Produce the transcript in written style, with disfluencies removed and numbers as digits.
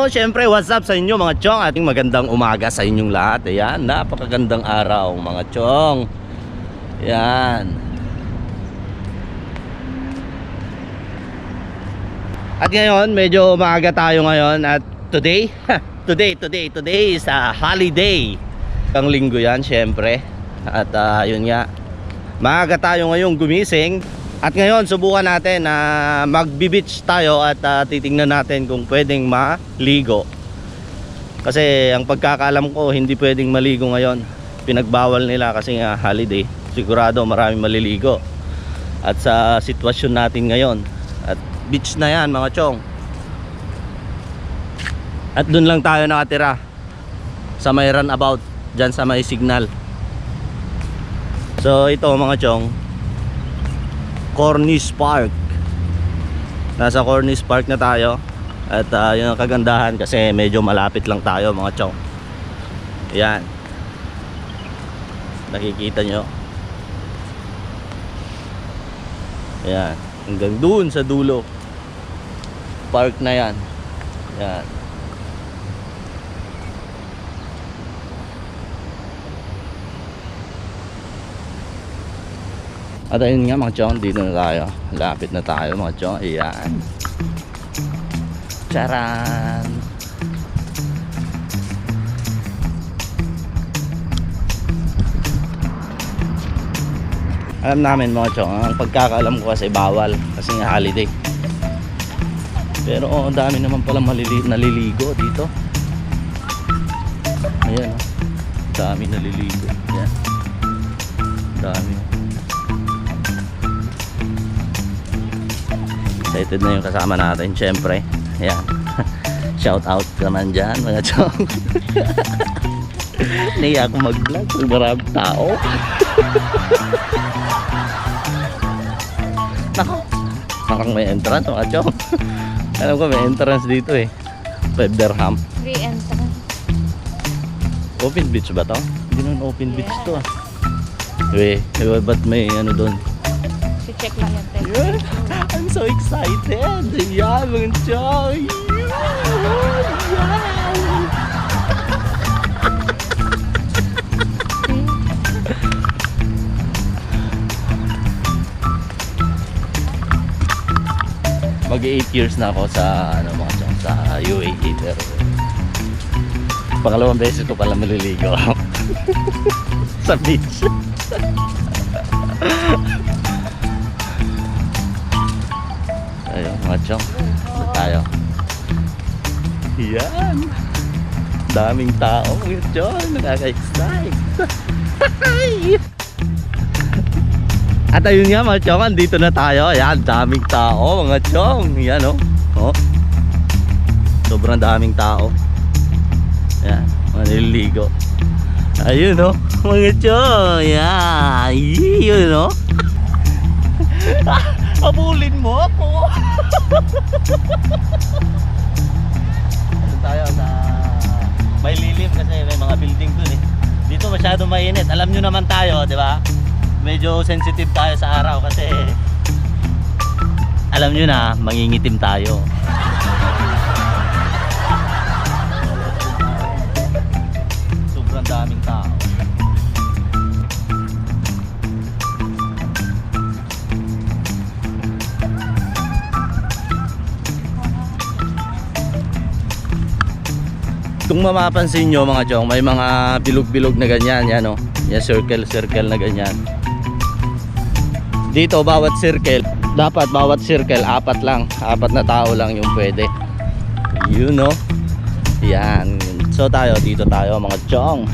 Syempre what's up sa inyo mga chong. Ating magandang umaga sa inyong lahat. Ayan, napakagandang araw mga chong. Ayan. At ngayon, medyo maaga tayo ngayon. At today is a holiday. Ang linggo yan syempre. At yun nga, maaga tayo ngayong gumising. At ngayon subukan natin na magbi-beach tayo at titingnan natin kung pwedeng maligo. Kasi ang pagkakaalam ko hindi pwedeng maligo ngayon. Pinagbawal nila kasi nga holiday. Sigurado maraming maliligo. At sa sitwasyon natin ngayon, at beach na yan mga chong. At dun lang tayo nakatira sa may runabout, dyan sa may signal. So ito mga chong, Corniche Park. Nasa Corniche Park na tayo. At yun ang kagandahan kasi medyo malapit lang tayo mga chong. Yan, nakikita nyo. Yan, hanggang dun sa dulo park na yan. Yan. At ayun nga mga chong, dito na tayo. Lapit na tayo mga chong. Ayan. Charan! Alam namin mga chong, ang pagkakaalam ko kasi bawal. Kasi nga holiday. Pero ang dami naman pala naliligo dito. Ayan, dami naliligo. Ayan. Dami. Excited na yung kasama natin syempre. Ayan. Shout out naman dyan mga chong. Naiya ako mag-vlog kung maraming tao. Nako, parang may entrance mga chong. Alam ko may entrance dito eh. 5 dirham. Free entrance. Open beach ba to? Hindi naman open beach to ah. Ba't may ano doon? Si-check lang yan. Yeah. I'm so excited. Ayan mga chong. Mag 8 years na ako sa ano mga chong, sa UAE, pero pangalawang beses ko pala maliligo sa beach. Ayun mga chong, tayo. Yan, daming tao mga chong, nakaka-excite. At ayun nga mga chong, andito na tayo. Ayan, daming tao mga chong. Yan oh. Sobrang daming tao. Ayan, manililigo. Ayun oh, mga chong. Ayan, yun oh. Abulin mo ako. Ano tayo sa may lilim kasi may mga building dun eh. Dito masyado mainit. Alam nyo naman tayo, di ba? Medyo sensitive tayo sa araw kasi alam nyo na, mangingitim tayo. Sobrang daming tao. Kung mapapansin nyo mga chong, may mga bilog-bilog na ganyan. Yan o, yan, circle na ganyan. Dito bawat circle, dapat bawat circle apat na tao lang yung pwede. You know. Yan. So tayo, dito tayo mga chong.